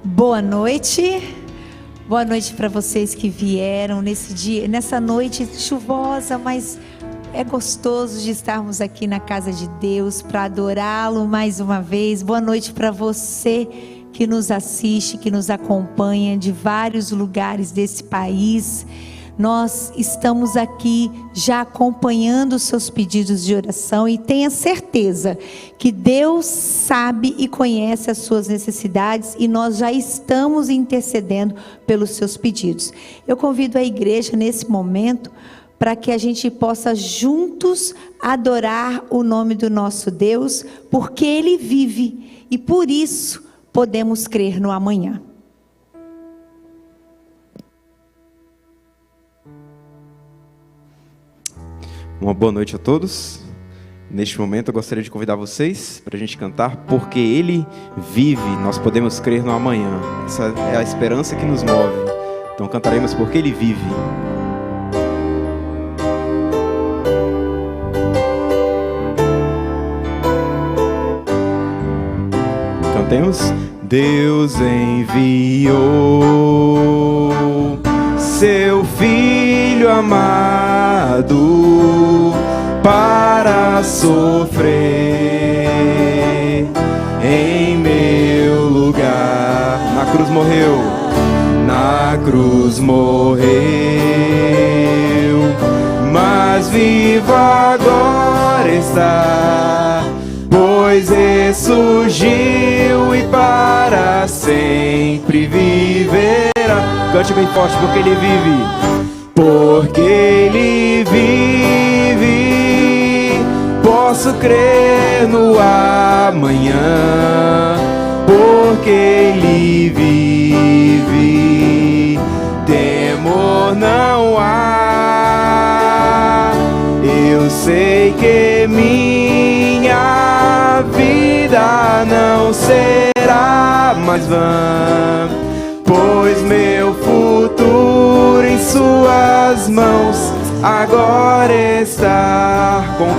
Boa noite para vocês que vieram nesse dia, nessa noite chuvosa, mas é gostoso de estarmos aqui na casa de Deus para adorá-lo mais uma vez. Boa noite para você que nos assiste, que nos acompanha de vários lugares desse país. Nós estamos aqui já acompanhando os seus pedidos de oração e tenha certeza que Deus sabe e conhece as suas necessidades e nós já estamos intercedendo pelos seus pedidos. Eu convido a igreja nesse momento para que a gente possa juntos adorar o nome do nosso Deus, porque Ele vive e por isso podemos crer no amanhã. Uma boa noite a todos. Neste momento eu gostaria de convidar vocês para a gente cantar Porque Ele Vive, nós podemos crer no amanhã. Essa é a esperança que nos move. Então cantaremos Porque Ele Vive. Cantemos. Deus enviou seu Filho amado para sofrer em meu lugar. Na cruz morreu, mas vivo agora está, pois ressurgiu e para sempre viverá. Cante bem forte, porque Ele vive. Porque Ele vive, posso crer no amanhã. Porque Ele vive, temor não há. Eu sei que minha vida não será mais vã, pois meu futuro em suas mãos agora está. Quão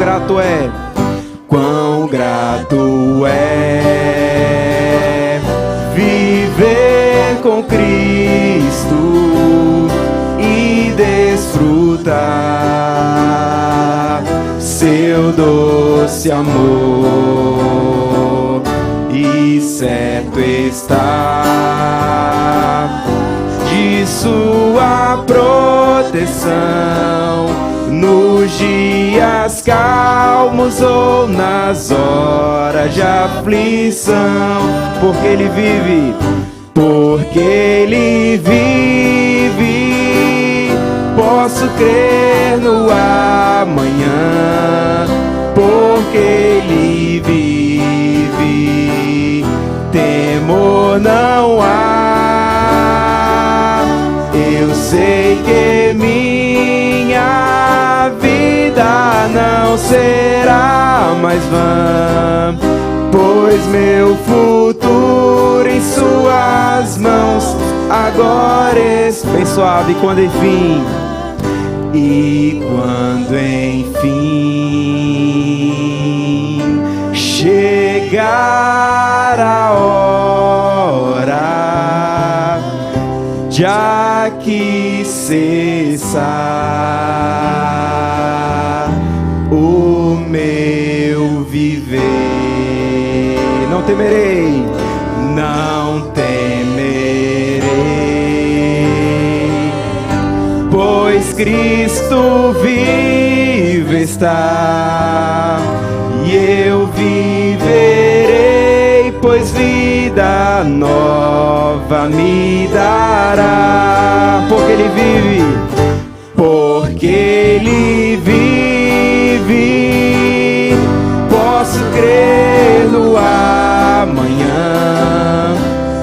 grato é viver com Cristo e desfrutar seu doce amor. E certo está de sua proteção nos dias calmos ou nas horas de aflição. Porque Ele vive, posso crer no amanhã. Porque Ele vive, temor não há. Eu sei que minha vida não será mais vã, pois meu futuro em suas mãos agora está. Bem suave, quando enfim chegar a hora de aqui cessar o meu viver, não temerei, pois Cristo vivo está e eu viverei, pois vida nova me dará. Porque Ele vive, posso crer no amanhã.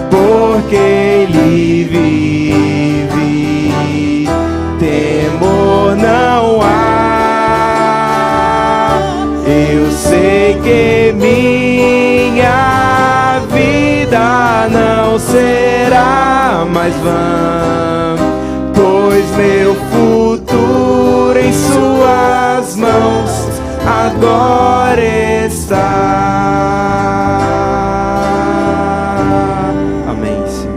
Porque Ele vive, temor não há. Eu sei que minha vida não será mais vã, pois meu futuro em suas mãos agora está. Amém, Senhor.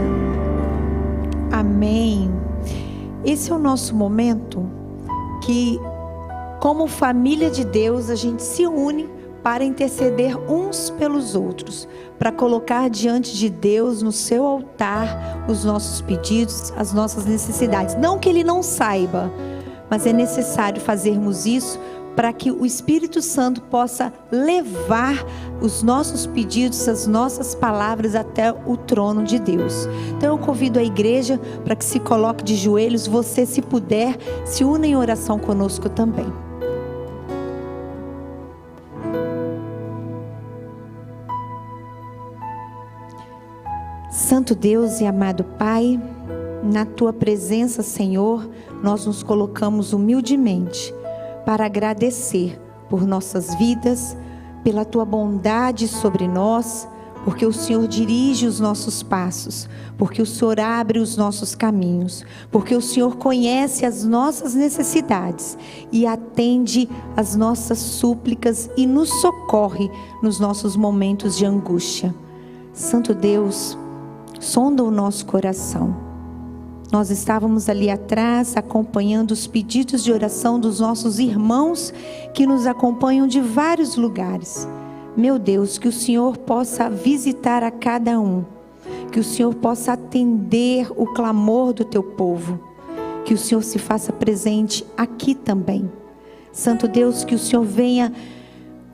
esse é o nosso momento que, como família de Deus, a gente se une para interceder uns pelos outros, para colocar diante de Deus, no seu altar, os nossos pedidos, as nossas necessidades. Não que Ele não saiba, mas é necessário fazermos isso para que o Espírito Santo possa levar os nossos pedidos, as nossas palavras até o trono de Deus. Então eu convido a igreja para que se coloque de joelhos. Você, se puder, se una em oração conosco também. Santo Deus e amado Pai, na Tua presença, Senhor, nós nos colocamos humildemente para agradecer por nossas vidas, pela Tua bondade sobre nós, porque o Senhor dirige os nossos passos, porque o Senhor abre os nossos caminhos, porque o Senhor conhece as nossas necessidades e atende as nossas súplicas e nos socorre nos nossos momentos de angústia. Santo Deus, sonda o nosso coração. Nós estávamos ali atrás acompanhando os pedidos de oração dos nossos irmãos que nos acompanham de vários lugares. Meu Deus, que o Senhor possa visitar a cada um, que o Senhor possa atender o clamor do Teu povo, que o Senhor se faça presente aqui também. Santo Deus, que o Senhor venha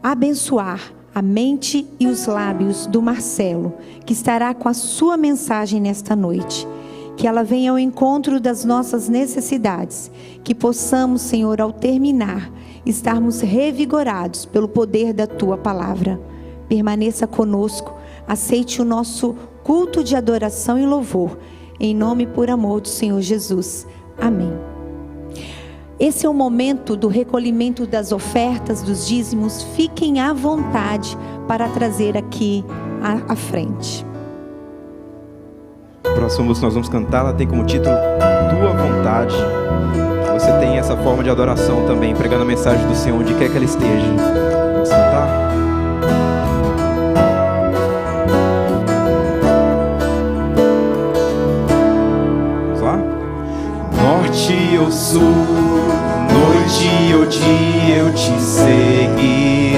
abençoar a mente e os lábios do Marcelo, que estará com a sua mensagem nesta noite. Que ela venha ao encontro das nossas necessidades. Que possamos, Senhor, ao terminar, estarmos revigorados pelo poder da Tua palavra. Permaneça conosco. Aceite o nosso culto de adoração e louvor. Em nome e por amor do Senhor Jesus. Amém. Esse é o momento do recolhimento das ofertas, dos dízimos. Fiquem à vontade para trazer aqui à frente. A próxima música nós vamos cantar, ela tem como título Tua Vontade. Que você tem essa forma de adoração também, pregando a mensagem do Senhor onde quer que ela esteja. Vamos cantar? Vamos lá? Norte ou sul, noite ou dia eu te seguirei.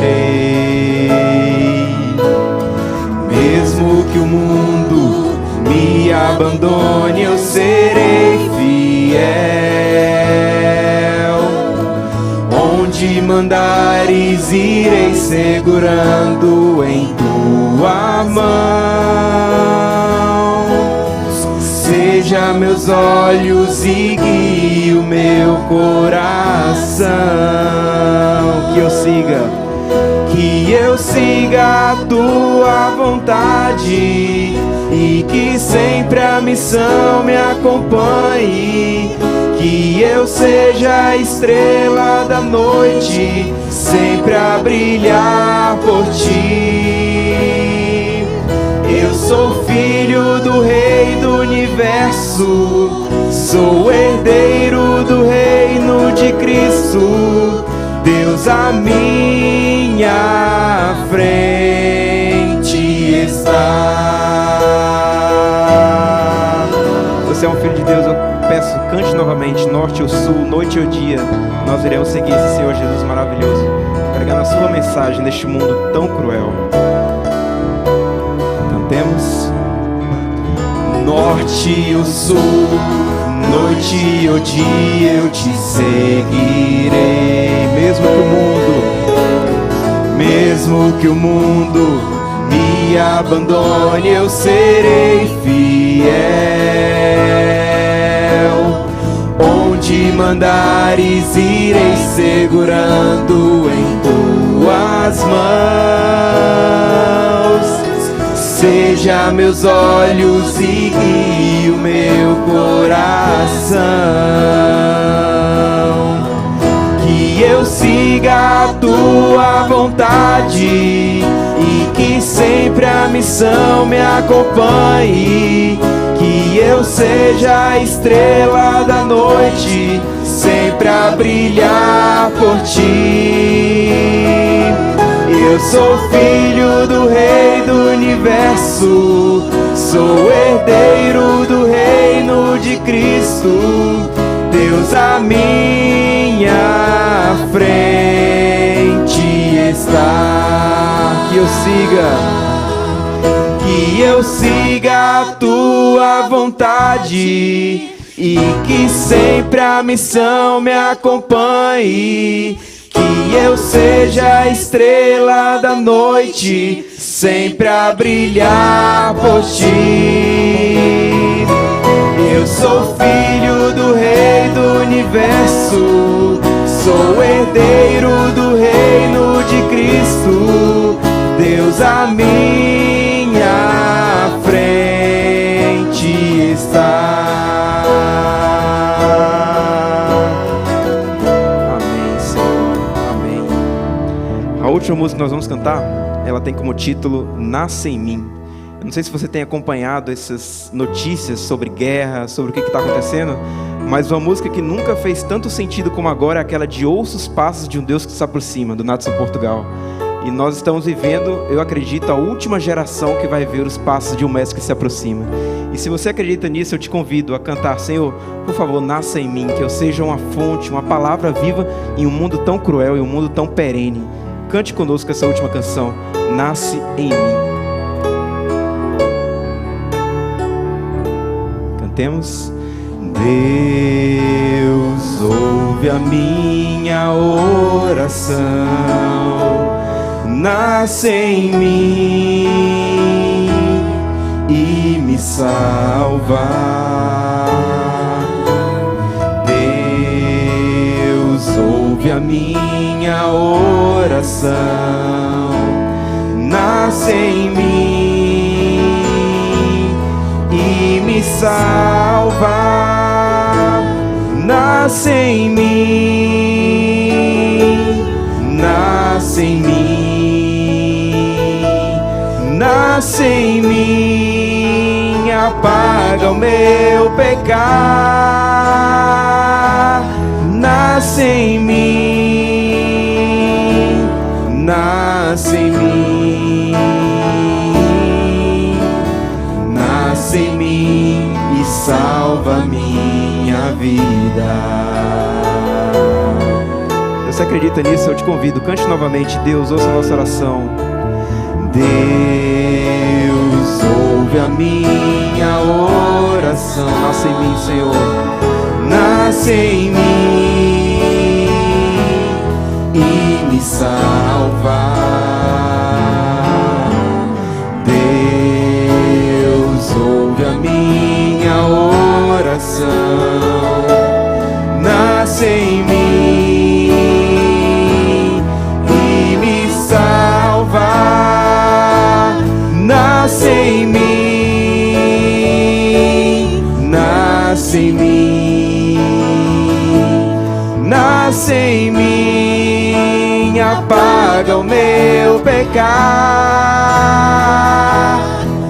Mesmo que o mundo me abandone, eu serei fiel. Onde mandares, irei segurando em Tua mão. Seja meus olhos e guie o meu coração. Que eu siga a Tua vontade e que sempre a missão me acompanhe. Que eu seja a estrela da noite, sempre a brilhar por Ti. Eu sou filho do Rei do Universo, sou herdeiro do reino de Cristo. Deus à minha frente está. Você é um filho de Deus, eu peço, cante novamente, norte ou sul, noite ou dia, nós iremos seguir esse Senhor Jesus maravilhoso, pregando a sua mensagem neste mundo tão cruel. Cantemos. Norte ou sul, noite ou dia eu te seguirei. Mesmo que o mundo me abandone, eu serei fiel. Onde mandares, irei segurando em Tuas mãos. Seja meus olhos e guie o meu coração. Que eu siga a Tua vontade e que sempre a missão me acompanhe. Que eu seja a estrela da noite, sempre a brilhar por Ti. Eu sou filho do Rei do Universo, sou herdeiro do reino de Cristo. eu siga a tua vontade e que sempre a missão me acompanhe, que eu seja a estrela da noite, sempre a brilhar por ti. Eu sou filho do Rei do Universo, sou herdeiro do reino de Cristo, Deus a minha frente está. Amém, Senhor, amém. A última música que nós vamos cantar, ela tem como título Nasce em Mim. Eu não sei se você tem acompanhado essas notícias sobre guerra, sobre o que está acontecendo, mas uma música que nunca fez tanto sentido como agora é aquela de Ouça os Passos de um Deus que se aproxima, do Nadson Portugal. E nós estamos vivendo, eu acredito, a última geração que vai ver os passos de um mestre que se aproxima. E se você acredita nisso, eu te convido a cantar: Senhor, por favor, nasça em mim, que eu seja uma fonte, uma palavra viva em um mundo tão cruel e um mundo tão perene. Cante conosco essa última canção, Nasce em Mim. Cantemos. Deus, ouve a minha oração, nasce em mim e me salva. Deus, ouve a minha oração, nasce em mim e me salva. Nasce em mim, nasce em mim, nasce em mim, apaga o meu pecar. Nasce em mim, nasce em mim, nasce em mim e salva minha vida. Você acredita nisso? Eu te convido, cante novamente. Deus, ouça a nossa oração. Deus, ouve a minha oração. Nasce em mim, Senhor, nasce em mim e me salva. Deus, ouve a minha oração, nasce em mim e me salva. Nasce em mim, nasce em mim, nasce em mim, apaga o meu pecar.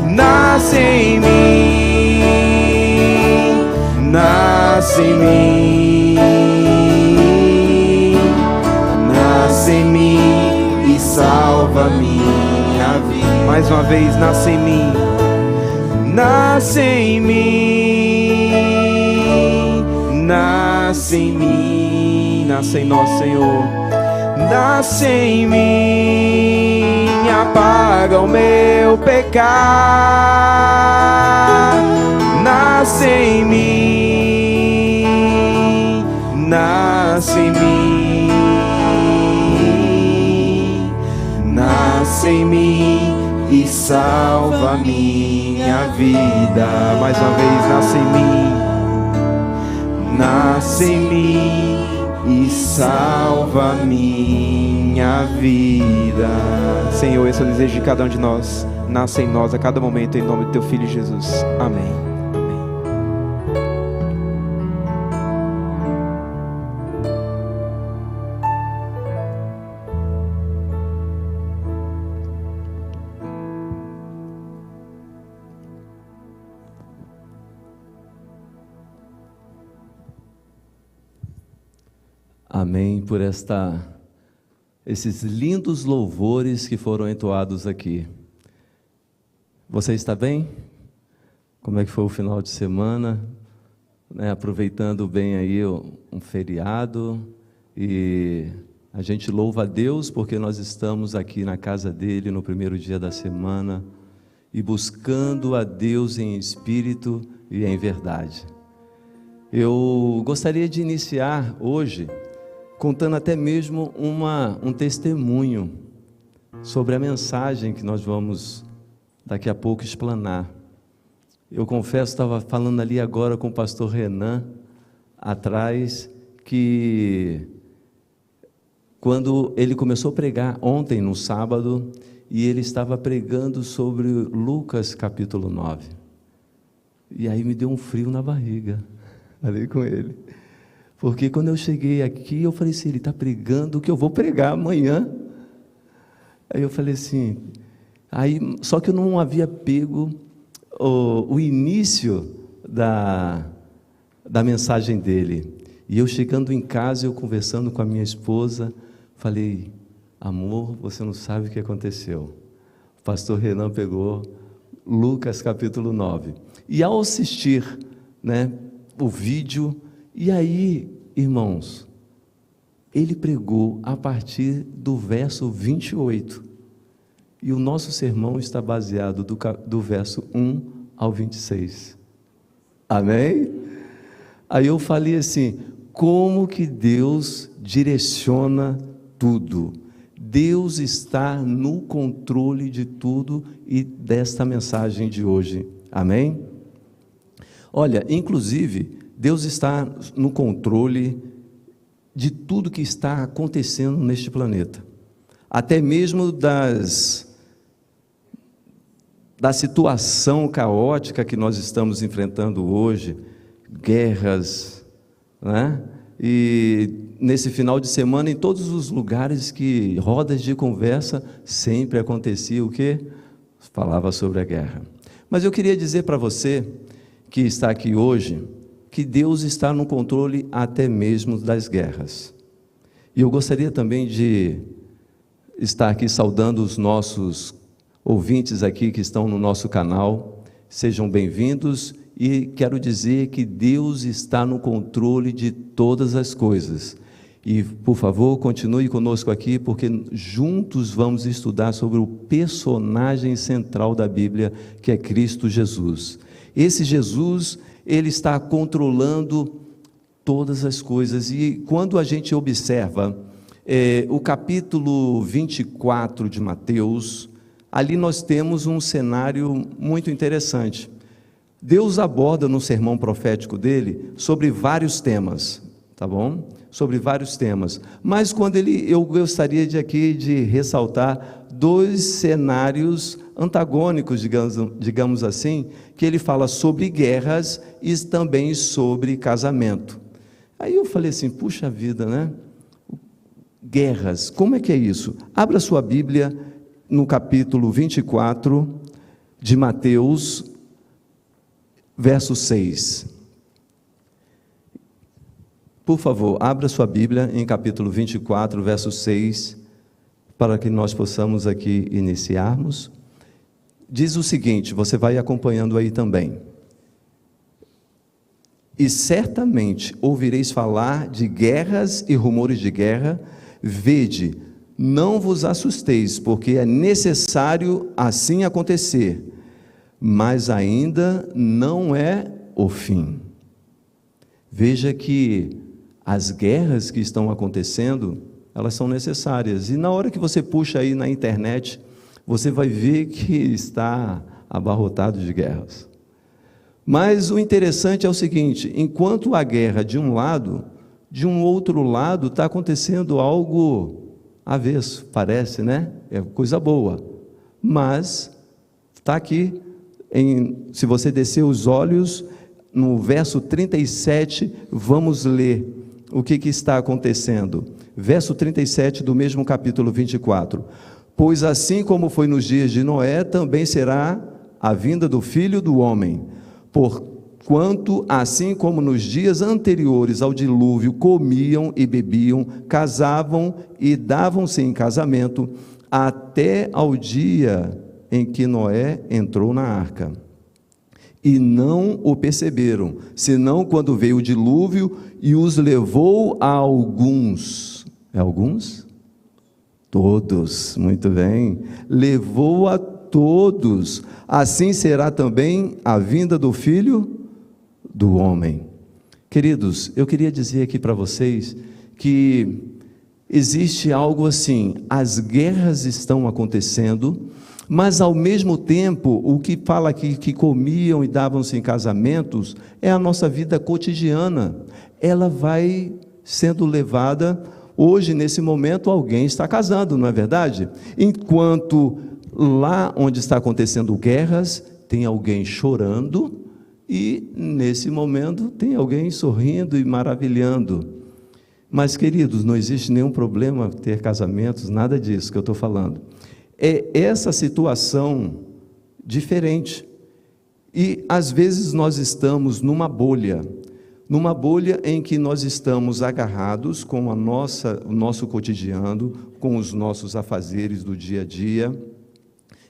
Nasce em mim, nasce em mim, nasce em mim e salva minha vida. Mais uma vez, nasce em mim, nasce em mim, nasce em mim, nasce em nós, Senhor. Nasce em mim, apaga o meu pecar. Nasce em mim, nasce em mim, nasce em mim e salva minha vida. Mais uma vez, nasce em mim, nasce em mim e salva minha vida. Senhor, esse é o desejo de cada um de nós. Nasce em nós a cada momento, em nome do teu Filho Jesus. Amém. Amém por esses lindos louvores que foram entoados aqui. Você está bem? Como é que foi o final de semana? Aproveitando bem aí um feriado e A gente louva a Deus porque nós estamos aqui na casa dele no primeiro dia da semana e buscando a Deus em espírito e em verdade. Eu gostaria de iniciar hoje contando até mesmo um testemunho sobre a mensagem que nós vamos daqui a pouco explanar. Eu confesso, estava falando ali agora com o pastor Renan, atrás, que quando ele começou a pregar ontem, no sábado, e ele estava pregando sobre Lucas capítulo 9. E aí me deu um frio na barriga, ali com ele. Porque quando eu cheguei aqui, eu falei assim, ele está pregando o que eu vou pregar amanhã. Aí eu falei assim, só que eu não havia pego o início da mensagem dele. E eu chegando em casa, eu conversando com a minha esposa, falei, amor, você não sabe o que aconteceu. O pastor Renan pegou Lucas capítulo 9. E ao assistir, o vídeo, e aí, irmãos, ele pregou a partir do verso 28. E o nosso sermão está baseado do verso 1 ao 26. Amém? Aí eu falei assim, como que Deus direciona tudo? Deus está no controle de tudo e desta mensagem de hoje. Amém? Olha, inclusive, Deus está no controle de tudo que está acontecendo neste planeta. Até mesmo da situação caótica que nós estamos enfrentando hoje, guerras, E nesse final de semana, em todos os lugares que rodas de conversa, sempre acontecia o quê? Falava sobre a guerra. Mas eu queria dizer para você que está aqui hoje, que Deus está no controle até mesmo das guerras. E eu gostaria também de estar aqui saudando os nossos ouvintes aqui que estão no nosso canal. Sejam bem-vindos e quero dizer que Deus está no controle de todas as coisas. E, por favor, continue conosco aqui, porque juntos vamos estudar sobre o personagem central da Bíblia, que é Cristo Jesus. Esse Jesus, ele está controlando todas as coisas. E quando a gente observa o capítulo 24 de Mateus, ali nós temos um cenário muito interessante. Deus aborda no sermão profético dele sobre vários temas, tá bom? Sobre vários temas. Mas eu gostaria de ressaltar dois cenários antagônicos, digamos assim, que ele fala sobre guerras e também sobre casamento. Aí eu falei assim, puxa vida, Guerras, como é que é isso? Abra sua Bíblia no capítulo 24 de Mateus, verso 6. Por favor, abra sua Bíblia em capítulo 24, verso 6, para que nós possamos aqui iniciarmos. Diz o seguinte, você vai acompanhando aí também. E certamente ouvireis falar de guerras e rumores de guerra, vede, não vos assusteis, porque é necessário assim acontecer, mas ainda não é o fim. Veja que as guerras que estão acontecendo, elas são necessárias, e na hora que você puxa aí na internet, você vai ver que está abarrotado de guerras. Mas o interessante é o seguinte, enquanto a guerra de um lado, de um outro lado está acontecendo algo avesso, parece, É coisa boa, mas está aqui, se você descer os olhos, no verso 37, vamos ler o que está acontecendo. Verso 37 do mesmo capítulo 24. Pois assim como foi nos dias de Noé, também será a vinda do Filho do Homem. Porquanto, assim como nos dias anteriores ao dilúvio, comiam e bebiam, casavam e davam-se em casamento, até ao dia em que Noé entrou na arca. E não o perceberam, senão quando veio o dilúvio e os levou a alguns. É alguns? Todos, muito bem. Levou a todos. Assim será também a vinda do Filho do Homem. Queridos, eu queria dizer aqui para vocês que existe algo assim, as guerras estão acontecendo, mas ao mesmo tempo, o que fala aqui que comiam e davam-se em casamentos, é a nossa vida cotidiana. Ela vai sendo levada, hoje nesse momento alguém está casando, não é verdade? Enquanto lá onde está acontecendo guerras, tem alguém chorando, e nesse momento tem alguém sorrindo e maravilhando. Mas, queridos, não existe nenhum problema ter casamentos, nada disso que eu estou falando. É essa situação diferente. E, às vezes, nós estamos numa bolha em que nós estamos agarrados com o nosso cotidiano, com os nossos afazeres do dia a dia.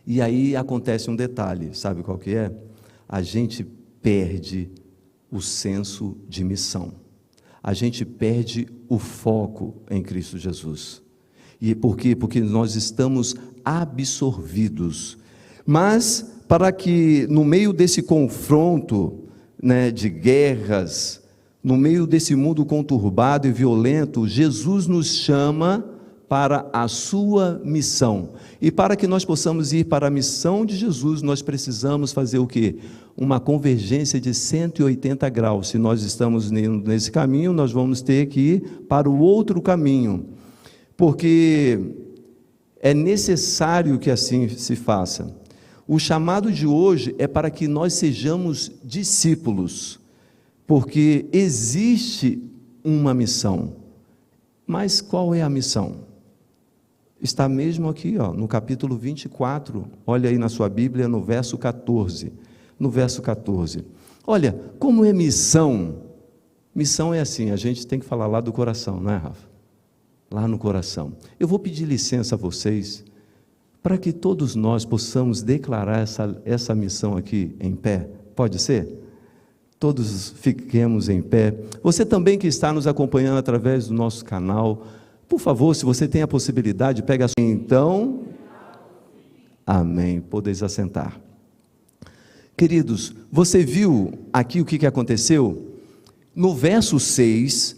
E aí acontece um detalhe, sabe qual que é? A gente perde o senso de missão. A gente perde o foco em Cristo Jesus. E por quê? Porque nós estamos absorvidos. Mas, para que no meio desse confronto, de guerras, no meio desse mundo conturbado e violento, Jesus nos chama para a sua missão. E para que nós possamos ir para a missão de Jesus, nós precisamos fazer o quê? Uma convergência de 180 graus. Se nós estamos nesse caminho, nós vamos ter que ir para o outro caminho, porque é necessário que assim se faça. O chamado de hoje é para que nós sejamos discípulos, porque existe uma missão. Mas qual é a missão? Está mesmo aqui, no capítulo 24, olha aí na sua Bíblia, no verso 14. No verso 14. Olha, como é missão? Missão é assim, a gente tem que falar lá do coração, não é, Rafa? Lá no coração. Eu vou pedir licença a vocês, para que todos nós possamos declarar essa missão aqui em pé. Pode ser? Todos fiquemos em pé. Você também que está nos acompanhando através do nosso canal, por favor, se você tem a possibilidade, pega a sua... Então, amém, podeis assentar. Queridos, você viu aqui o que aconteceu? No verso 6,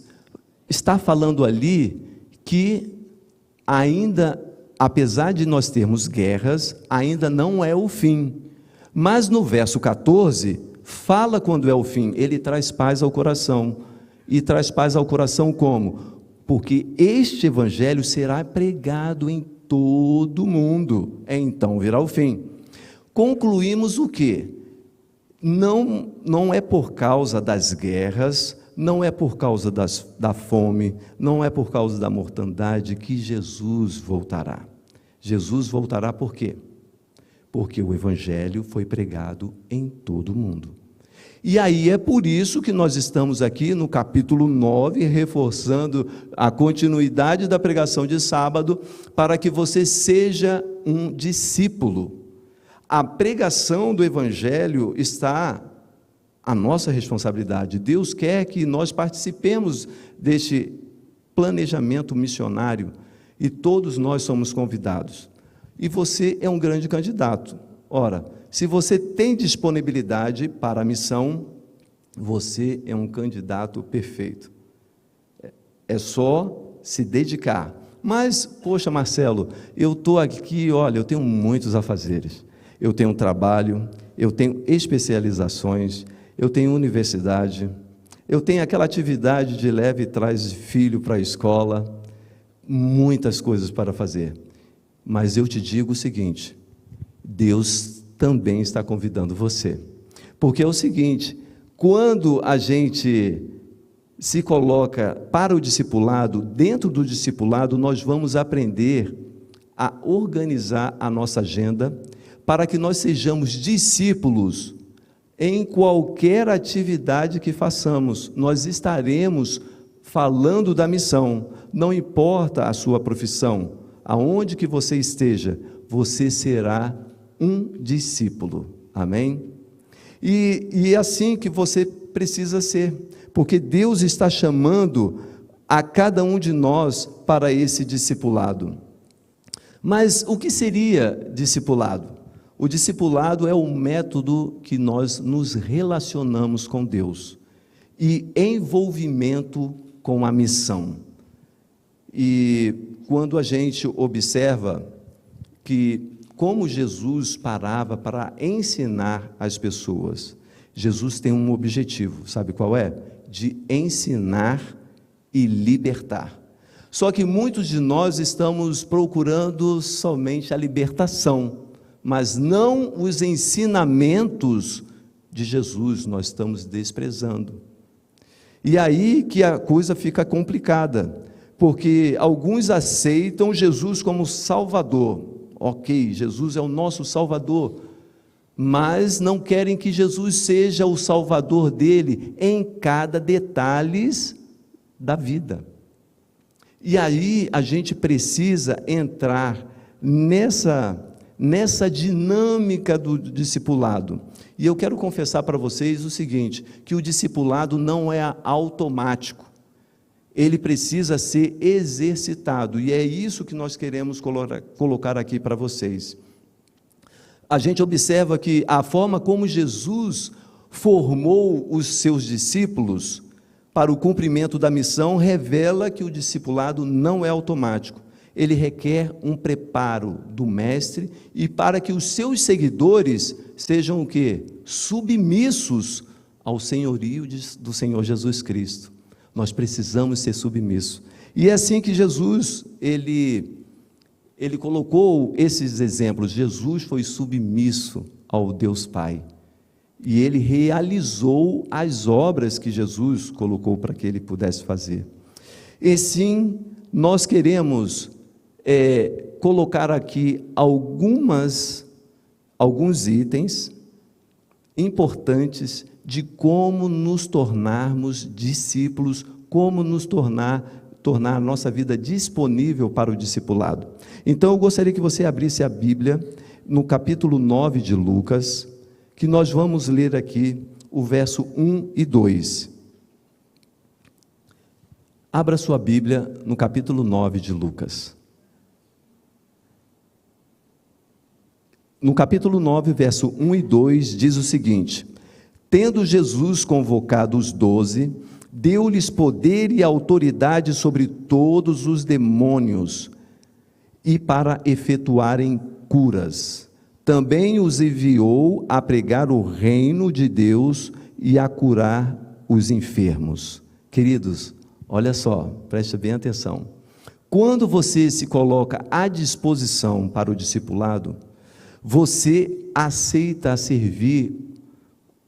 está falando ali que ainda, apesar de nós termos guerras, ainda não é o fim. Mas no verso 14, fala quando é o fim, ele traz paz ao coração. E traz paz ao coração como? Porque este evangelho será pregado em todo o mundo, então virá o fim. Concluímos o quê? Não é por causa das guerras, não é por causa da fome, não é por causa da mortandade que Jesus voltará. Jesus voltará por quê? Porque o evangelho foi pregado em todo o mundo. E aí é por isso que nós estamos aqui no capítulo 9, reforçando a continuidade da pregação de sábado, para que você seja um discípulo. A pregação do evangelho está à nossa responsabilidade. Deus quer que nós participemos deste planejamento missionário, e todos nós somos convidados. E você é um grande candidato. Ora, se você tem disponibilidade para a missão, você é um candidato perfeito. É só se dedicar. Mas, poxa, Marcelo, eu estou aqui, olha, eu tenho muitos afazeres. Eu tenho trabalho, eu tenho especializações, eu tenho universidade, eu tenho aquela atividade de leve e traz filho para a escola, muitas coisas para fazer. Mas eu te digo o seguinte, Deus também está convidando você. Porque é o seguinte, quando a gente se coloca para o discipulado, dentro do discipulado nós vamos aprender a organizar a nossa agenda, para que nós sejamos discípulos em qualquer atividade que façamos. Nós estaremos falando da missão, não importa a sua profissão, aonde que você esteja, você será um discípulo, amém? E é assim que você precisa ser, porque Deus está chamando a cada um de nós para esse discipulado. Mas o que seria discipulado? O discipulado é o método que nós nos relacionamos com Deus e envolvimento com a missão. E quando a gente observa que como Jesus parava para ensinar as pessoas, Jesus tem um objetivo, sabe qual é? De ensinar e libertar. Só que muitos de nós estamos procurando somente a libertação, mas não os ensinamentos de Jesus, nós estamos desprezando. E aí que a coisa fica complicada, porque alguns aceitam Jesus como Salvador. Ok, Jesus é o nosso Salvador, mas não querem que Jesus seja o Salvador dele em cada detalhe da vida. E aí a gente precisa entrar nessa dinâmica do discipulado. E eu quero confessar para vocês o seguinte, que o discipulado não é automático, ele precisa ser exercitado, e é isso que nós queremos colocar aqui para vocês. A gente observa que a forma como Jesus formou os seus discípulos para o cumprimento da missão revela que o discipulado não é automático. Ele requer um preparo do mestre e para que os seus seguidores sejam o quê? Submissos ao senhorio do Senhor Jesus Cristo. Nós precisamos ser submissos. E é assim que Jesus, ele colocou esses exemplos. Jesus foi submisso ao Deus Pai. E ele realizou as obras que Jesus colocou para que ele pudesse fazer. E sim, nós queremos colocar aqui alguns itens importantes de como nos tornarmos discípulos, como nos tornar a nossa vida disponível para o discipulado. Então eu gostaria que você abrisse a Bíblia no capítulo 9 de Lucas, que nós vamos ler aqui o verso 1 e 2. Abra sua Bíblia no capítulo 9 de Lucas. No capítulo 9, verso 1 e 2, diz o seguinte: tendo Jesus convocado os 12, deu-lhes poder e autoridade sobre todos os demônios, e para efetuarem curas. Também os enviou a pregar o reino de Deus e a curar os enfermos. Queridos, olha só, preste bem atenção. Quando você se coloca à disposição para o discipulado, você aceita servir,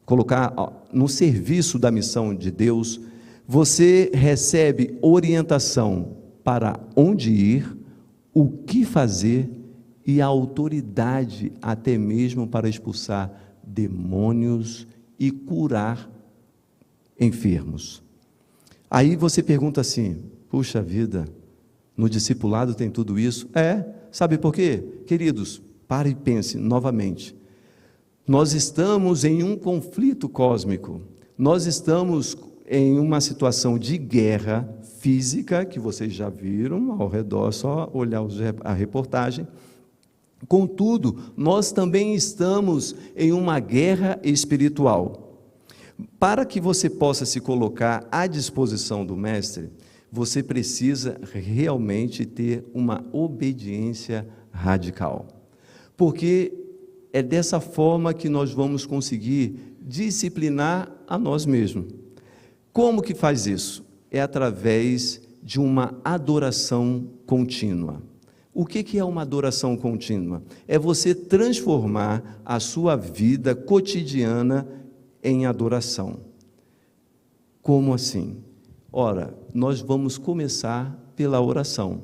colocar no serviço da missão de Deus, você recebe orientação para onde ir, o que fazer e a autoridade até mesmo para expulsar demônios e curar enfermos. Aí você pergunta assim: puxa vida, no discipulado tem tudo isso? Sabe por quê? Queridos, pare e pense novamente. Nós estamos em um conflito cósmico, nós estamos em uma situação de guerra física, que vocês já viram ao redor, só olhar a reportagem. Contudo, nós também estamos em uma guerra espiritual. Para que você possa se colocar à disposição do Mestre, você precisa realmente ter uma obediência radical. Porque é dessa forma que nós vamos conseguir disciplinar a nós mesmos. Como que faz isso? É através de uma adoração contínua. O que é uma adoração contínua? É você transformar a sua vida cotidiana em adoração. Como assim? Ora, nós vamos começar pela oração,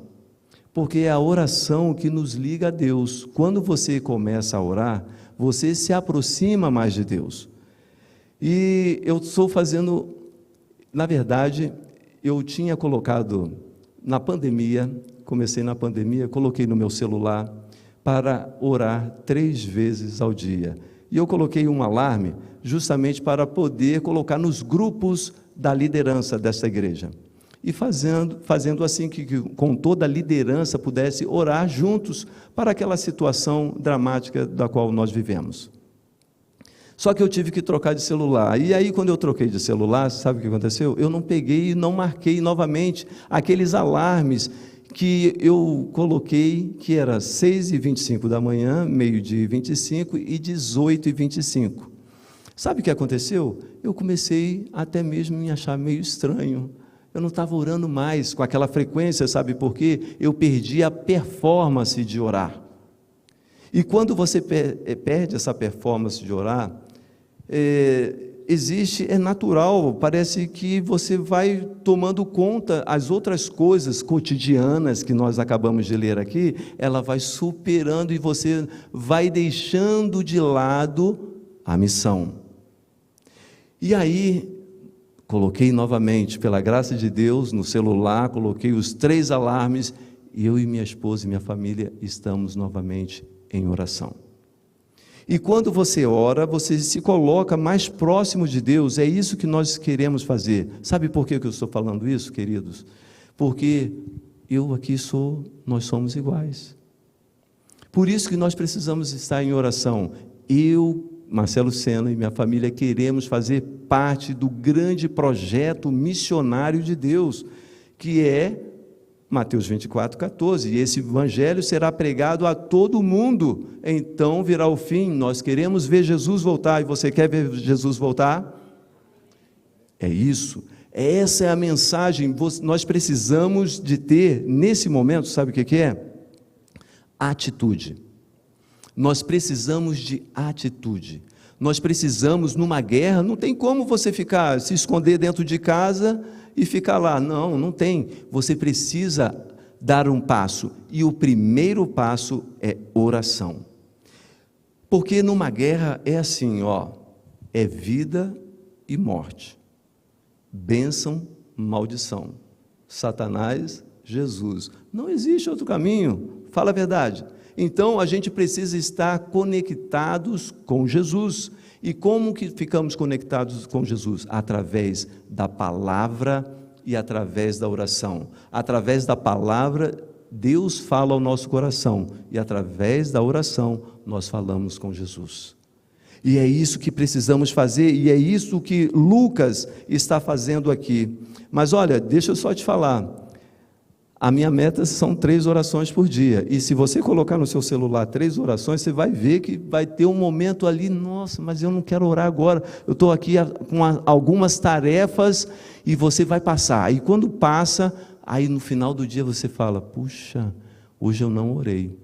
porque é a oração que nos liga a Deus. Quando você começa a orar, você se aproxima mais de Deus. E eu estou fazendo, na verdade, eu tinha colocado na pandemia, comecei na pandemia, coloquei no meu celular para orar 3 vezes ao dia. E eu coloquei um alarme justamente para poder colocar nos grupos da liderança desta igreja. e fazendo assim que com toda a liderança pudesse orar juntos para aquela situação dramática da qual nós vivemos. Só que eu tive que trocar de celular, e aí quando eu troquei de celular, sabe o que aconteceu? Eu não peguei e não marquei novamente aqueles alarmes que eu coloquei, que era 6h25 da manhã, 12h25 e 18h25. Sabe o que aconteceu? Eu comecei até mesmo a me achar meio estranho. Eu não estava orando mais com aquela frequência, sabe por quê? Eu perdi a performance de orar. E quando você perde essa performance de orar, é natural, parece que você vai tomando conta, as outras coisas cotidianas que nós acabamos de ler aqui, ela vai superando e você vai deixando de lado a missão. E aí, coloquei novamente, pela graça de Deus, no celular, coloquei os 3 alarmes, e eu e minha esposa e minha família estamos novamente em oração. E quando você ora, você se coloca mais próximo de Deus, é isso que nós queremos fazer. Sabe por que eu estou falando isso, queridos? Porque nós somos iguais. Por isso que nós precisamos estar em oração. Eu, Marcelo Sena e minha família queremos fazer parte do grande projeto missionário de Deus, que é Mateus 24:14, e esse evangelho será pregado a todo mundo, então virá o fim. Nós queremos ver Jesus voltar, e você quer ver Jesus voltar? É isso, essa é a mensagem. Nós precisamos de ter, nesse momento, sabe o que é? Atitude. Nós precisamos de atitude. Nós precisamos, numa guerra, não tem como você se esconder dentro de casa e ficar lá. Não, não tem. Você precisa dar um passo. E o primeiro passo é oração. Porque numa guerra é assim, é vida e morte. Bênção, maldição. Satanás, Jesus. Não existe outro caminho. Fala a verdade. Então, a gente precisa estar conectados com Jesus. E como que ficamos conectados com Jesus? Através da palavra e através da oração. Através da palavra, Deus fala ao nosso coração. E através da oração, nós falamos com Jesus. E é isso que precisamos fazer, e é isso que Lucas está fazendo aqui. Mas olha, deixa eu só te falar. A minha meta são 3 orações por dia, e se você colocar no seu celular 3 orações, você vai ver que vai ter um momento ali, nossa, mas eu não quero orar agora, eu estou aqui com algumas tarefas, e você vai passar, e quando passa, aí no final do dia você fala, puxa, hoje eu não orei.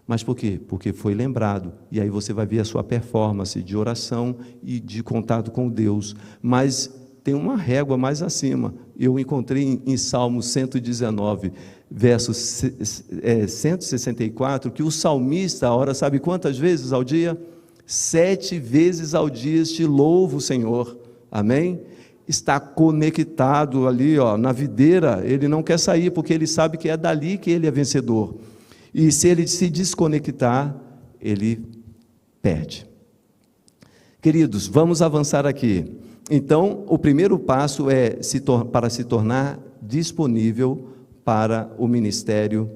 Mas por quê? Porque foi lembrado, e aí você vai ver a sua performance de oração e de contato com Deus. Mas tem uma régua mais acima. Eu encontrei em Salmo 119, verso 164, que o salmista ora, sabe quantas vezes ao dia? 7 vezes ao dia te louvo, Senhor. Amém? Está conectado ali, na videira, ele não quer sair, porque ele sabe que é dali que ele é vencedor. E se ele se desconectar, ele perde. Queridos, vamos avançar aqui. Então, o primeiro passo é para se tornar disponível para o ministério,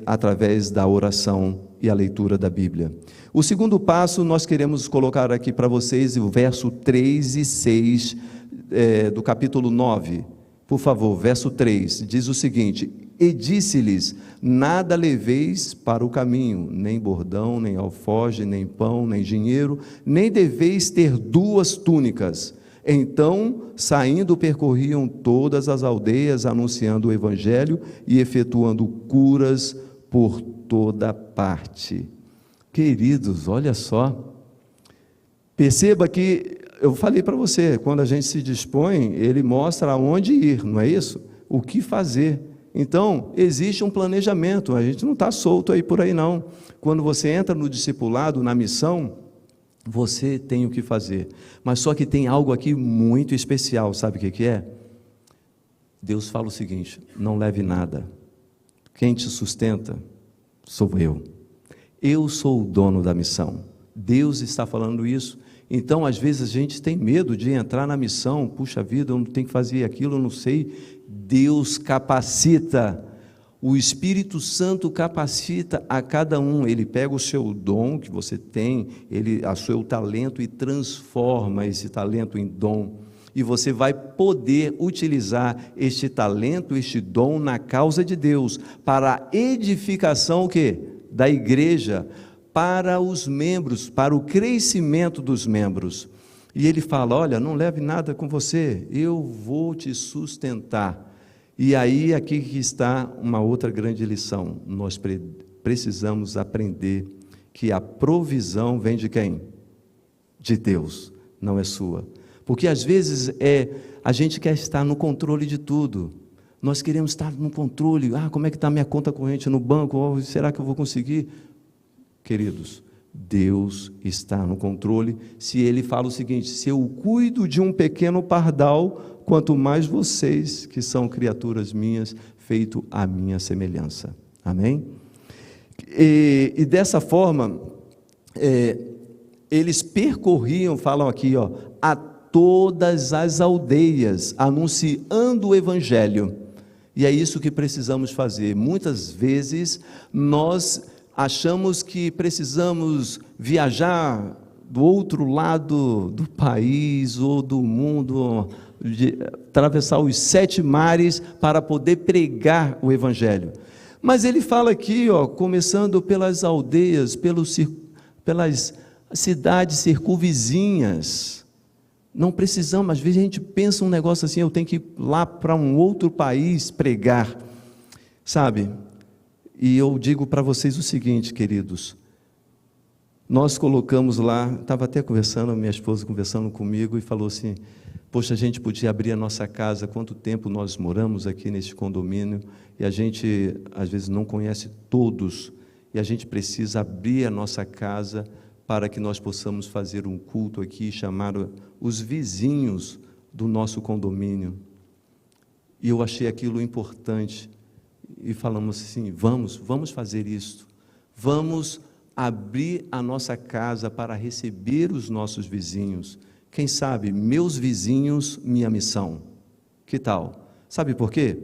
através da oração e a leitura da Bíblia. O segundo passo, nós queremos colocar aqui para vocês o verso 3 e 6 do capítulo 9. Por favor, verso 3, diz o seguinte: e disse-lhes, nada leveis para o caminho, nem bordão, nem alforje, nem pão, nem dinheiro, nem deveis ter 2 túnicas. Então, saindo, percorriam todas as aldeias, anunciando o evangelho e efetuando curas por toda parte. Queridos, olha só, perceba que, eu falei para você, quando a gente se dispõe, ele mostra aonde ir, não é isso? O que fazer. Então, existe um planejamento, a gente não está solto aí por aí não. Quando você entra no discipulado, na missão, você tem o que fazer. Mas só que tem algo aqui muito especial, sabe o que é? Deus fala o seguinte: não leve nada. Quem te sustenta sou eu. Eu sou o dono da missão. Deus está falando isso. Então, às vezes a gente tem medo de entrar na missão. Puxa vida, eu não tenho que fazer aquilo, eu não sei. Deus capacita, o Espírito Santo capacita a cada um. Ele pega o seu dom que você tem, o seu talento, e transforma esse talento em dom. E você vai poder utilizar este talento, este dom na causa de Deus, para a edificação o quê? Da igreja, para os membros, para o crescimento dos membros. E ele fala: olha, não leve nada com você, eu vou te sustentar. E aí, aqui que está uma outra grande lição. Nós precisamos aprender que a provisão vem de quem? De Deus, não é sua. Porque às vezes a gente quer estar no controle de tudo. Nós queremos estar no controle. Como é que está a minha conta corrente no banco? Será que eu vou conseguir? Queridos, Deus está no controle. Se Ele fala o seguinte: se eu cuido de um pequeno pardal, quanto mais vocês, que são criaturas minhas, feito à minha semelhança. Amém? E dessa forma, eles percorriam, falam aqui, a todas as aldeias, anunciando o Evangelho. E é isso que precisamos fazer. Muitas vezes nós achamos que precisamos viajar do outro lado do país ou do mundo, atravessar os 7 mares para poder pregar o Evangelho. Mas ele fala aqui, começando pelas aldeias, pelas cidades circunvizinhas. Não precisamos, às vezes a gente pensa um negócio assim: eu tenho que ir lá para um outro país pregar, sabe? E eu digo para vocês o seguinte, queridos, nós colocamos lá, estava até conversando, minha esposa conversando comigo, e falou assim: poxa, a gente podia abrir a nossa casa. Quanto tempo nós moramos aqui neste condomínio, e a gente às vezes não conhece todos, e a gente precisa abrir a nossa casa para que nós possamos fazer um culto aqui, chamar os vizinhos do nosso condomínio. E eu achei aquilo importante, e falamos assim: vamos fazer isso, vamos abrir a nossa casa para receber os nossos vizinhos. Quem sabe, meus vizinhos, minha missão. Que tal? Sabe por quê?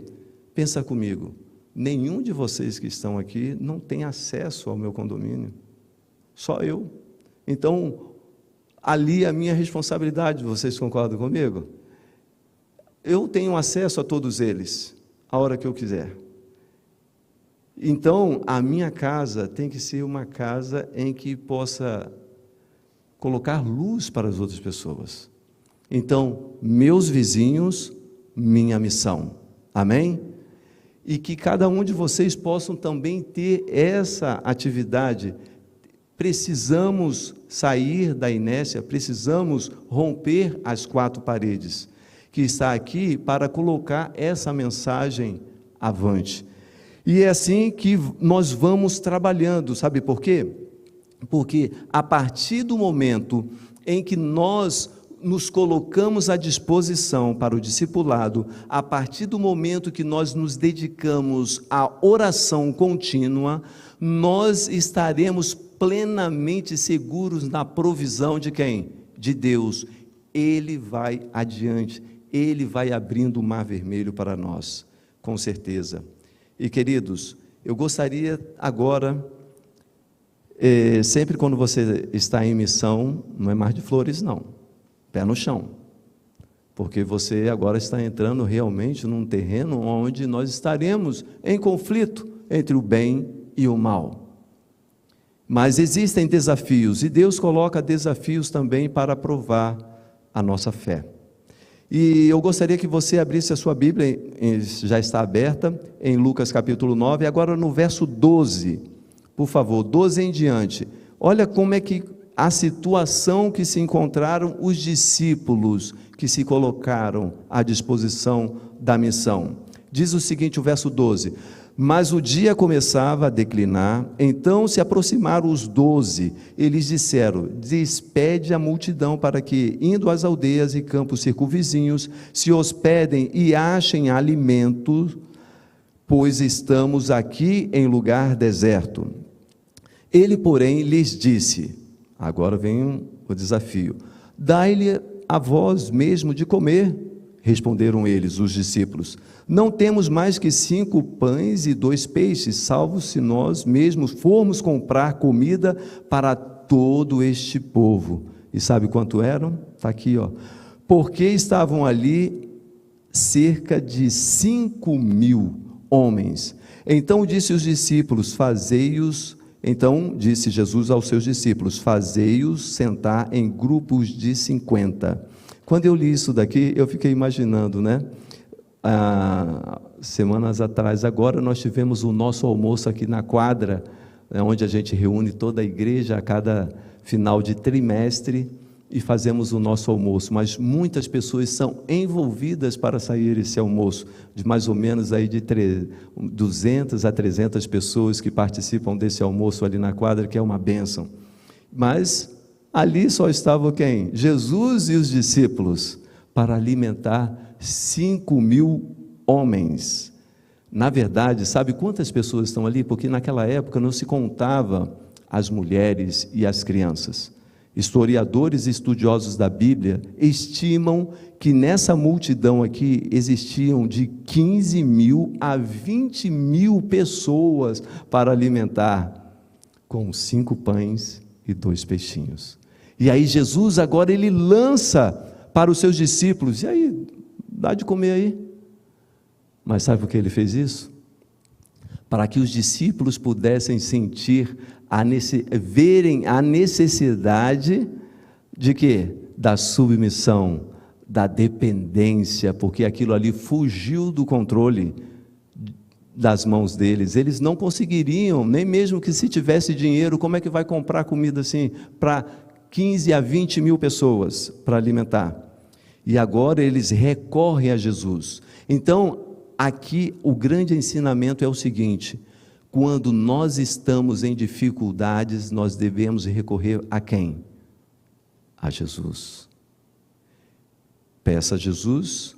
Pensa comigo, nenhum de vocês que estão aqui não tem acesso ao meu condomínio, só eu. Então, ali a minha responsabilidade, vocês concordam comigo? Eu tenho acesso a todos eles, a hora que eu quiser. Então, a minha casa tem que ser uma casa em que possa colocar luz para as outras pessoas. Então, meus vizinhos, minha missão. Amém? E que cada um de vocês possam também ter essa atividade. Precisamos sair da inércia, precisamos romper as 4 paredes, que está aqui para colocar essa mensagem avante. E é assim que nós vamos trabalhando, sabe por quê? Porque a partir do momento em que nós nos colocamos à disposição para o discipulado, a partir do momento que nós nos dedicamos à oração contínua, nós estaremos plenamente seguros na provisão de quem? De Deus. Ele vai adiante, Ele vai abrindo o mar vermelho para nós, com certeza. E queridos, eu gostaria agora, sempre quando você está em missão, não é mar de flores não, pé no chão, porque você agora está entrando realmente num terreno onde nós estaremos em conflito entre o bem e o mal. Mas existem desafios, e Deus coloca desafios também para provar a nossa fé. E eu gostaria que você abrisse a sua Bíblia, já está aberta, em Lucas capítulo 9, agora no verso 12, por favor, 12 em diante. Olha como é que a situação que se encontraram os discípulos que se colocaram à disposição da missão. Diz o seguinte, o verso 12: mas o dia começava a declinar, então se aproximaram os 12, eles disseram: despede a multidão para que, indo às aldeias e campos circunvizinhos, se hospedem e achem alimento, pois estamos aqui em lugar deserto. Ele, porém, lhes disse, agora vem o desafio: dai-lhe a vós mesmo de comer. Responderam eles, os discípulos: não temos mais que 5 pães e 2 peixes, salvo se nós mesmos formos comprar comida para todo este povo. E sabe quanto eram? Está aqui, ó. Porque estavam ali cerca de 5.000 homens. Então disse os discípulos, Então disse Jesus aos seus discípulos: fazei-os sentar em grupos de 50. Quando eu li isso daqui, eu fiquei imaginando, né? Semanas atrás, agora nós tivemos o nosso almoço aqui na quadra, né, onde a gente reúne toda a igreja a cada final de trimestre e fazemos o nosso almoço, mas muitas pessoas são envolvidas para sair esse almoço, de mais ou menos aí de 200 a 300 pessoas que participam desse almoço ali na quadra, que é uma bênção. Mas ali só estavam quem? Jesus e os discípulos, para alimentar 5.000 homens. Na verdade, sabe quantas pessoas estão ali? Porque naquela época não se contava as mulheres e as crianças. Historiadores e estudiosos da Bíblia estimam que nessa multidão aqui existiam de 15.000 a 20.000 pessoas para alimentar com 5 pães e 2 peixinhos. E aí Jesus agora ele lança para os seus discípulos: e aí, dá de comer aí? Mas sabe por que ele fez isso? Para que os discípulos pudessem sentir verem a necessidade de quê? Da submissão, da dependência, porque aquilo ali fugiu do controle das mãos deles. Eles não conseguiriam, nem mesmo que se tivesse dinheiro, como é que vai comprar comida assim para 15 a 20 mil pessoas para alimentar? E agora eles recorrem a Jesus. Então, aqui o grande ensinamento é o seguinte: quando nós estamos em dificuldades, nós devemos recorrer a quem? A Jesus. Peça a Jesus,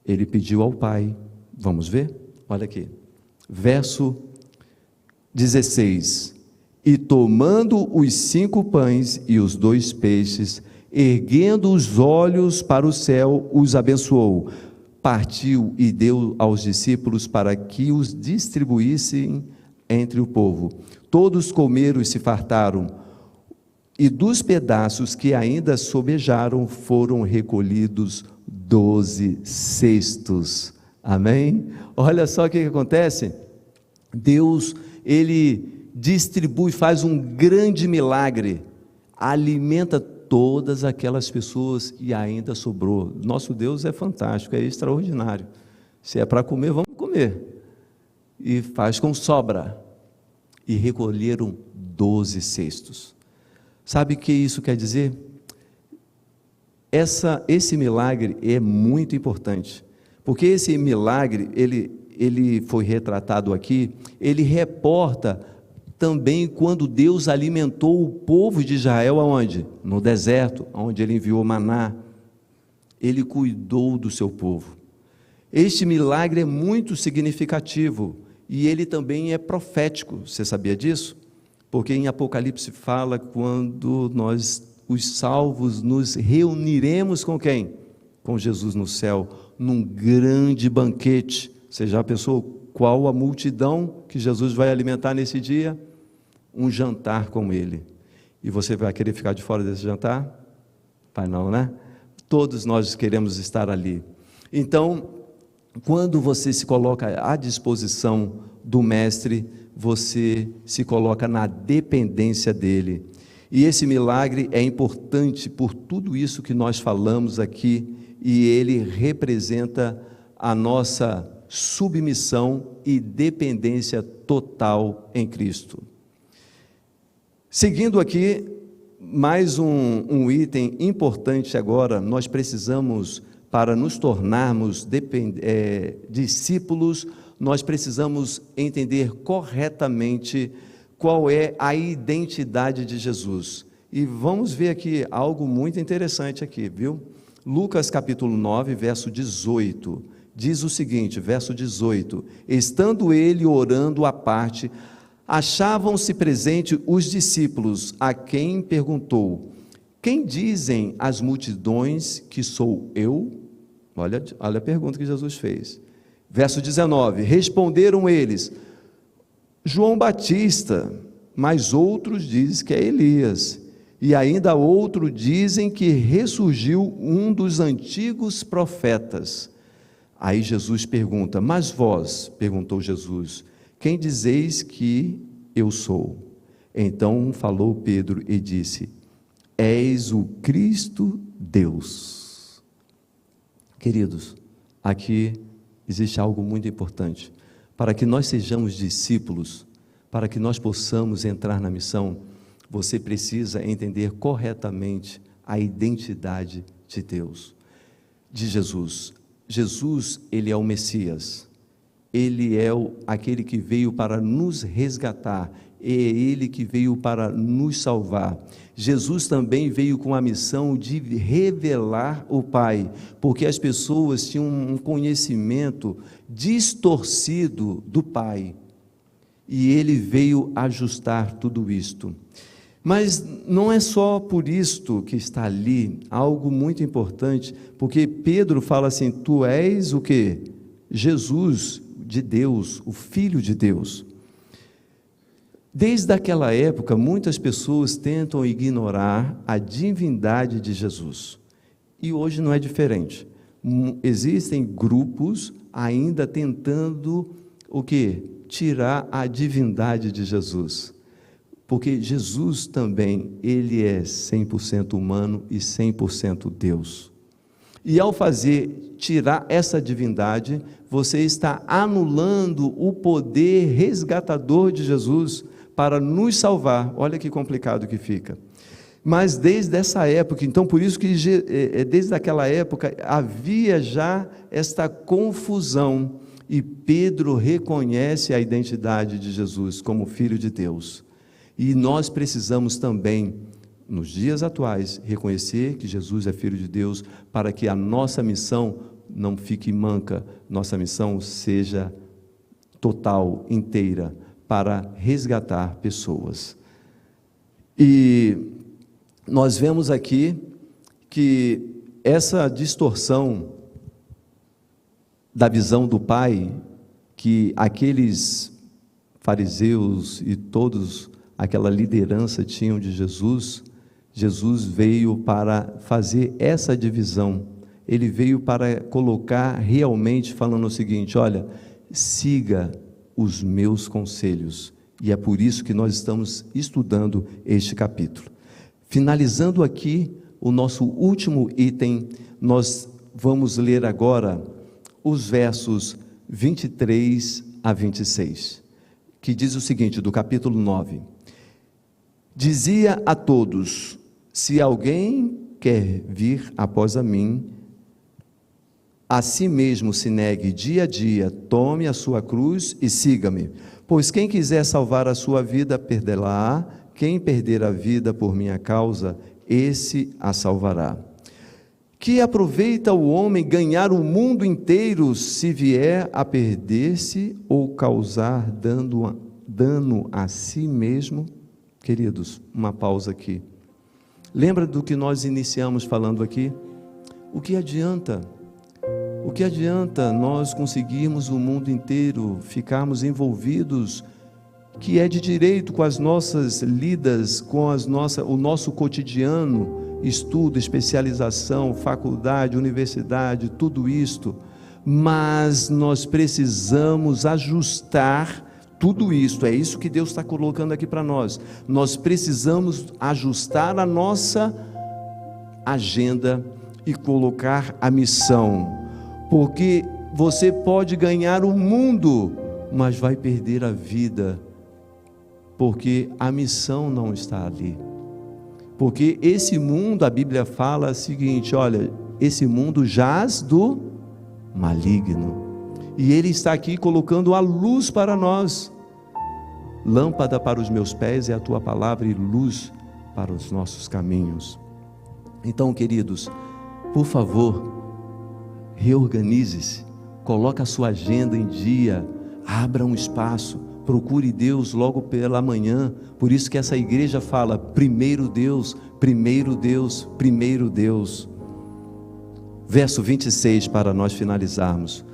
ele pediu ao Pai. Vamos ver? Olha aqui, verso 16: e tomando os 5 pães e os 2 peixes, erguendo os olhos para o céu, os abençoou, partiu e deu aos discípulos para que os distribuíssem entre o povo. Todos comeram e se fartaram, e dos pedaços que ainda sobejaram foram recolhidos 12 cestos. Amém? Olha só o que acontece. Deus, ele distribui, faz um grande milagre, alimenta todas aquelas pessoas e ainda sobrou. Nosso Deus é fantástico, é extraordinário. Se é para comer, vamos comer. E faz com sobra. E recolheram 12 cestos. Sabe o que isso quer dizer? Esse milagre é muito importante, porque esse milagre, ele foi retratado aqui, ele reporta também quando Deus alimentou o povo de Israel aonde? No deserto, onde ele enviou maná. Ele cuidou do seu povo. Este milagre é muito significativo e ele também é profético. Você sabia disso? Porque em Apocalipse fala quando nós, os salvos, nos reuniremos com quem? Com Jesus no céu, num grande banquete. Você já pensou qual a multidão que Jesus vai alimentar nesse dia? Um jantar com ele. E você vai querer ficar de fora desse jantar? Vai não, né? Todos nós queremos estar ali. Então, quando você se coloca à disposição do Mestre, você se coloca na dependência dele. E esse milagre é importante por tudo isso que nós falamos aqui, e ele representa a nossa submissão e dependência total em Cristo. Seguindo aqui, mais um item importante agora, nós precisamos, para nos tornarmos discípulos, nós precisamos entender corretamente qual é a identidade de Jesus. E vamos ver aqui algo muito interessante aqui, viu? Lucas capítulo 9, verso 18, diz o seguinte, verso 18: estando ele orando à parte, achavam-se presentes os discípulos, a quem perguntou: quem dizem as multidões que sou eu? Olha a pergunta que Jesus fez. Verso 19: responderam eles: João Batista, mas outros dizem que é Elias, e ainda outros dizem que ressurgiu um dos antigos profetas. Aí Jesus pergunta: mas vós, perguntou Jesus, quem dizeis que eu sou? Então falou Pedro e disse: és o Cristo Deus. Queridos, aqui existe algo muito importante. Para que nós sejamos discípulos, para que nós possamos entrar na missão, você precisa entender corretamente a identidade de Deus, de Jesus. Jesus, ele é o Messias, ele é aquele que veio para nos resgatar, é ele que veio para nos salvar. Jesus também veio com a missão de revelar o Pai, porque as pessoas tinham um conhecimento distorcido do Pai, e ele veio ajustar tudo isto. Mas não é só por isto que está ali, algo muito importante, porque Pedro fala assim: tu és o quê? Jesus de Deus, o Filho de Deus. Desde aquela época, muitas pessoas tentam ignorar a divindade de Jesus. E hoje não é diferente. Existem grupos ainda tentando o quê? Tirar a divindade de Jesus. Porque Jesus também, ele é 100% humano e 100% Deus. E ao tirar essa divindade, você está anulando o poder resgatador de Jesus para nos salvar. Olha que complicado que fica. Mas desde essa época, então por isso que desde aquela época havia já esta confusão, e Pedro reconhece a identidade de Jesus como Filho de Deus. E nós precisamos também, nos dias atuais, reconhecer que Jesus é Filho de Deus, para que a nossa missão não fique manca, nossa missão seja total, inteira, para resgatar pessoas. E nós vemos aqui que essa distorção da visão do Pai, que aqueles fariseus e todos aquela liderança tinham de Jesus, Jesus veio para fazer essa divisão. Ele veio para colocar realmente, falando o seguinte: olha, siga os meus conselhos. E é por isso que nós estamos estudando este capítulo. Finalizando aqui o nosso último item, nós vamos ler agora os versos 23 a 26, que diz o seguinte, do capítulo 9: dizia a todos: se alguém quer vir após a mim, a si mesmo se negue dia a dia, tome a sua cruz e siga-me. Pois quem quiser salvar a sua vida, perdê-la-á. Quem perder a vida por minha causa, esse a salvará. Que aproveita o homem ganhar o mundo inteiro, se vier a perder-se ou causar dano a si mesmo? Queridos, uma pausa aqui. Lembra do que nós iniciamos falando aqui? O que adianta? O que adianta nós conseguirmos o mundo inteiro, ficarmos envolvidos, que é de direito, com as nossas lidas, com o nosso cotidiano, estudo, especialização, faculdade, universidade, tudo isto, mas nós precisamos ajustar tudo isto, é isso que Deus está colocando aqui para nós. Nós precisamos ajustar a nossa agenda e colocar a missão, porque você pode ganhar o mundo, mas vai perder a vida, porque a missão não está ali. Porque esse mundo, a Bíblia fala o seguinte: olha, esse mundo jaz do maligno, e Ele está aqui colocando a luz para nós. Lâmpada para os meus pés é a tua palavra e luz para os nossos caminhos. Então, queridos, por favor, reorganize-se, coloque a sua agenda em dia, abra um espaço, procure Deus logo pela manhã. Por isso que essa igreja fala: primeiro Deus, primeiro Deus, primeiro Deus. Verso 26, para nós finalizarmos.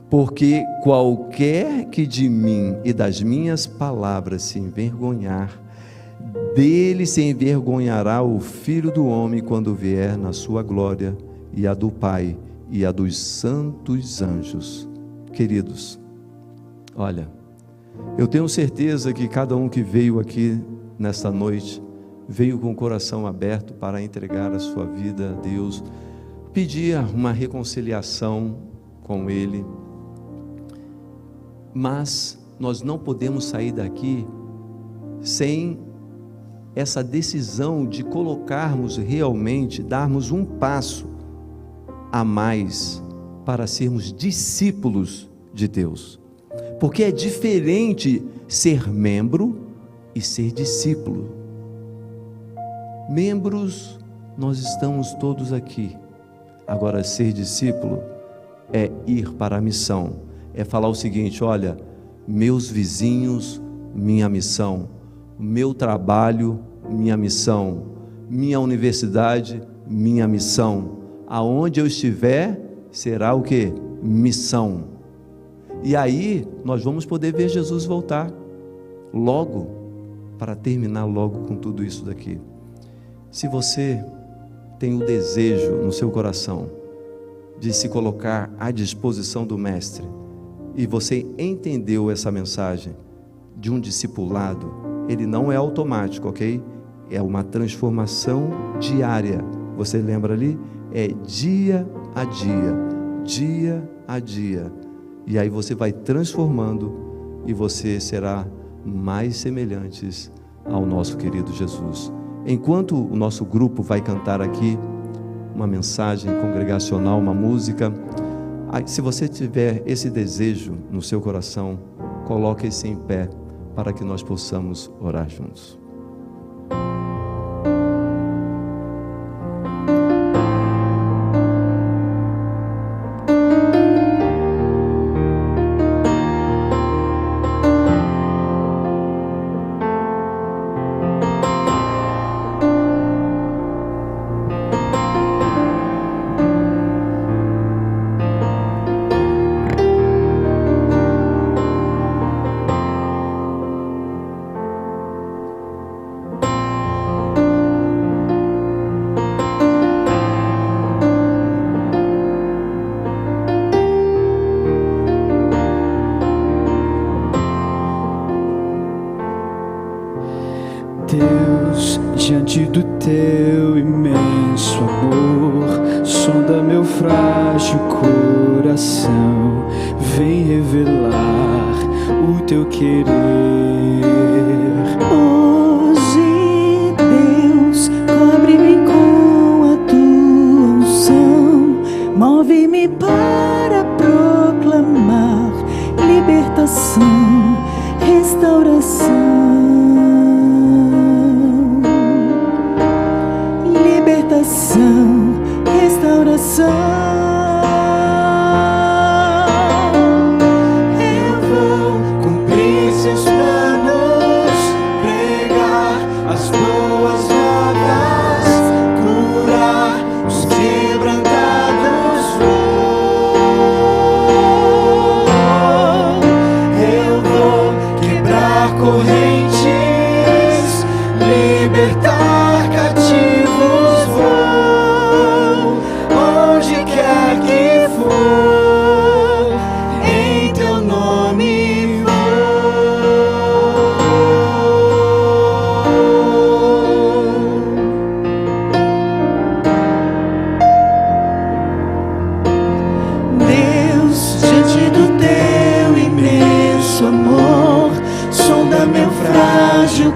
Porque qualquer que de mim e das minhas palavras se envergonhar, dele se envergonhará o Filho do Homem quando vier na sua glória, e a do Pai e a dos santos anjos. Queridos, olha, eu tenho certeza que cada um que veio aqui nesta noite, veio com o coração aberto para entregar a sua vida a Deus, pedir uma reconciliação com Ele, mas nós não podemos sair daqui sem essa decisão de colocarmos realmente, darmos um passo a mais para sermos discípulos de Deus, porque é diferente ser membro e ser discípulo. Membros, nós estamos todos aqui. Agora, ser discípulo é ir para a missão, é falar o seguinte: olha, meus vizinhos, minha missão, meu trabalho, minha missão, minha universidade, minha missão, aonde eu estiver, será o que? Missão. E aí, nós vamos poder ver Jesus voltar, logo, para terminar logo com tudo isso daqui. Se você tem o desejo no seu coração de se colocar à disposição do Mestre, e você entendeu essa mensagem de um discipulado, ele não é automático, ok? É uma transformação diária. Você lembra ali? É dia a dia, dia a dia. E aí você vai transformando e você será mais semelhantes ao nosso querido Jesus. Enquanto o nosso grupo vai cantar aqui uma mensagem congregacional, uma música, se você tiver esse desejo no seu coração, coloque-se em pé para que nós possamos orar juntos. Deus, diante do teu imenso amor, sonda meu frágil coração, vem revelar o teu querer. Hoje, Deus, cobre-me com a tua unção, move-me para proclamar libertação, restauração. Restauração. Eu vou cumprir seus planos, pregar as boas novas, curar os quebrantados. Eu vou quebrar correntes, libertar cativos.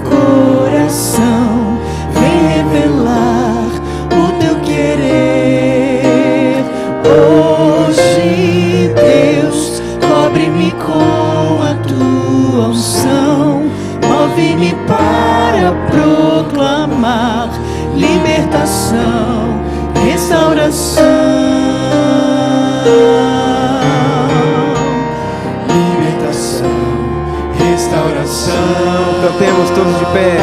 Coração, vem revelar o teu querer. Hoje, Deus, cobre-me com a tua unção, move-me para proclamar libertação, restauração. Cantemos todos de pé.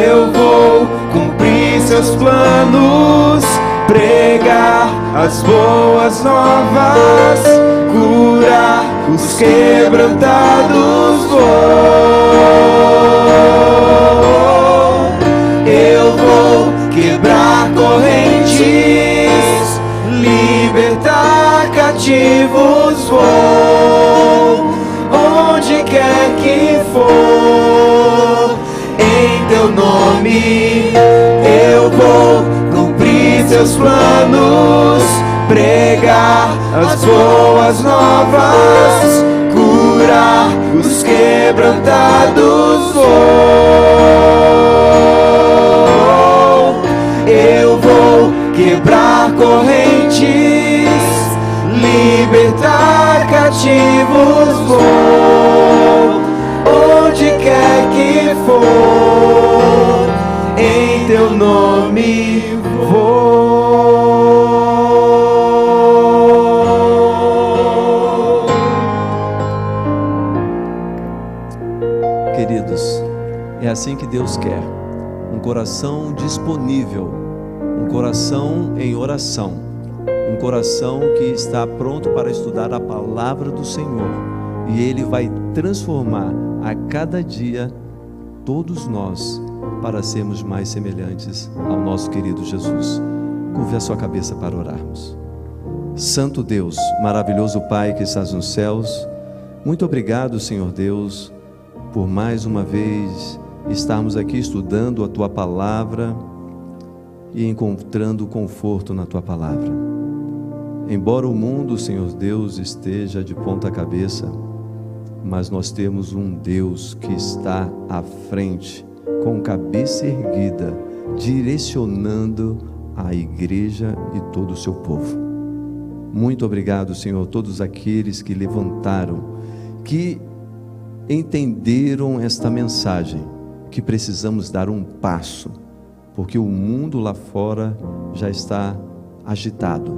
Eu vou cumprir seus planos, pregar as boas novas, curar os quebrantados. Eu vou quebrar correntes, libertar cativos. Vou onde quer que for, em teu nome eu vou cumprir seus planos, pregar as boas novas, curar os quebrantados. Eu vou quebrar correntes, libertar cativos. Vou onde quer que for, em teu nome vou. Queridos, é assim que Deus quer, um coração disponível, um coração em oração, um coração que está pronto para estudar a palavra do Senhor, e Ele vai transformar a cada dia todos nós para sermos mais semelhantes ao nosso querido Jesus. Curve a sua cabeça para orarmos. Santo Deus, maravilhoso Pai que estás nos céus, muito obrigado, Senhor Deus, por mais uma vez estarmos aqui estudando a Tua palavra e encontrando conforto na Tua palavra. Embora o mundo, Senhor Deus, esteja de ponta cabeça, mas nós temos um Deus que está à frente, com cabeça erguida, direcionando a igreja e todo o seu povo. Muito obrigado, Senhor, todos aqueles que levantaram, que entenderam esta mensagem, que precisamos dar um passo, porque o mundo lá fora já está agitado,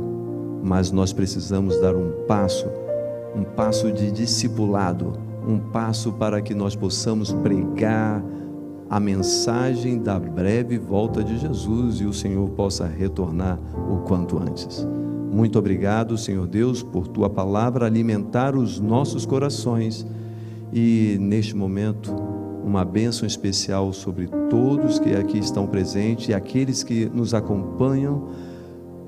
mas nós precisamos dar um passo de discipulado, um passo para que nós possamos pregar a mensagem da breve volta de Jesus e o Senhor possa retornar o quanto antes. Muito obrigado, Senhor Deus, por Tua palavra alimentar os nossos corações, e neste momento uma bênção especial sobre todos que aqui estão presentes e aqueles que nos acompanham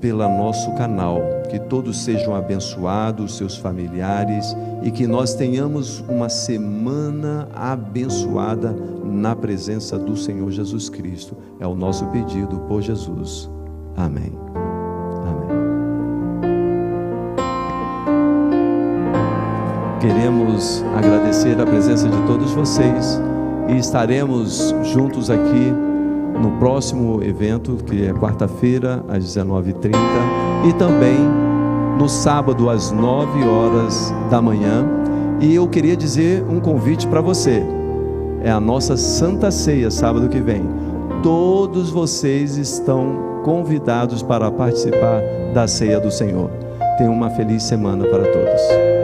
pelo nosso canal. Que todos sejam abençoados, seus familiares, e que nós tenhamos uma semana abençoada na presença do Senhor Jesus Cristo. É o nosso pedido por Jesus. Amém. Amém. Queremos agradecer a presença de todos vocês e estaremos juntos aqui no próximo evento, que é quarta-feira às 19h30, e também no sábado às 9h da manhã. E eu queria dizer um convite para você: é a nossa Santa Ceia, sábado que vem. Todos vocês estão convidados para participar da Ceia do Senhor. Tenham uma feliz semana para todos.